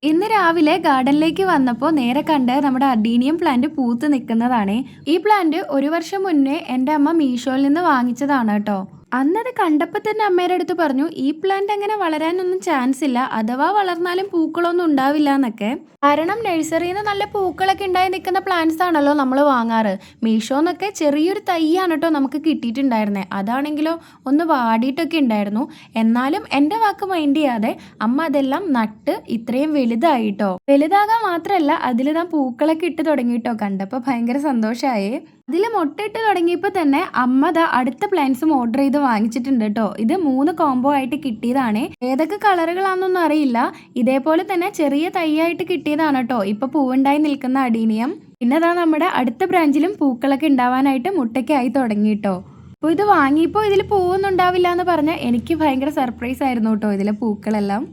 ഇന്ന് രാവിലെ ഗാർഡനിലേക്ക് വന്നപ്പോൾ നേരെ കണ്ട് നമ്മുടെ അഡീനിയം പ്ലാന്റ് പൂത്ത് നിൽക്കുന്നതാണ്. ഈ പ്ലാന്റ് ഒരു വർഷം മുന്നേ എൻ്റെ അമ്മ മീഷോയിൽ നിന്ന് വാങ്ങിച്ചതാണ് കേട്ടോ. അന്നത് കണ്ടപ്പോൾ തന്നെ അമ്മയുടെ അടുത്ത് പറഞ്ഞു, ഈ പ്ലാന്റ് അങ്ങനെ വളരാനൊന്നും ചാൻസ് ഇല്ല, അഥവാ വളർന്നാലും പൂക്കളൊന്നും ഉണ്ടാവില്ല എന്നൊക്കെ. കാരണം നഴ്സറിയിൽ നിന്ന് നല്ല പൂക്കളൊക്കെ ഉണ്ടായി നിൽക്കുന്ന പ്ലാന്റ്സ് ആണല്ലോ നമ്മൾ വാങ്ങാറ്. മീഷോന്നൊക്കെ ചെറിയൊരു തൈയാണ് കേട്ടോ നമുക്ക് കിട്ടിയിട്ടുണ്ടായിരുന്നത്. അതാണെങ്കിലോ ഒന്ന് വാടിയിട്ടൊക്കെ ഉണ്ടായിരുന്നു. എന്നാലും എൻ്റെ വാക്ക് മൈൻഡ് ചെയ്യാതെ അമ്മ അതെല്ലാം നട്ട് ഇത്രയും വലുതായിട്ടോ. വലുതാകാൻ മാത്രമല്ല അതിലിതാ പൂക്കളൊക്കെ ഇട്ട് തുടങ്ങിയിട്ടോ. കണ്ടപ്പോൾ ഭയങ്കര സന്തോഷമായി. അതിൽ മുട്ടയിട്ട് തുടങ്ങിയപ്പോൾ തന്നെ അമ്മ ദാ അടുത്ത പ്ലാന്റ്സും ഓർഡർ ചെയ്ത് വാങ്ങിച്ചിട്ടുണ്ട് കേട്ടോ. ഇത് 3 കോംബോ ആയിട്ട് കിട്ടിയതാണ്. ഏതൊക്കെ കളറുകളാണെന്നൊന്നും അറിയില്ല. ഇതേപോലെ തന്നെ ചെറിയ തൈയായിട്ട് കിട്ടിയതാണ് കേട്ടോ ഇപ്പൊ പൂവുണ്ടായി നിൽക്കുന്ന അഡീനിയം. പിന്നെ ദാ നമ്മുടെ അടുത്ത ബ്രാഞ്ചിലും പൂക്കളൊക്കെ ഉണ്ടാവാനായിട്ട് മുട്ടയ്ക്കായി തുടങ്ങി കേട്ടോ. അപ്പോൾ ഇത് വാങ്ങിയപ്പോൾ ഇതിൽ പൂവൊന്നും ഉണ്ടാവില്ല എന്ന് പറഞ്ഞാൽ എനിക്ക് ഭയങ്കര സർപ്രൈസ് ആയിരുന്നു കേട്ടോ ഇതിലെ പൂക്കളെല്ലാം.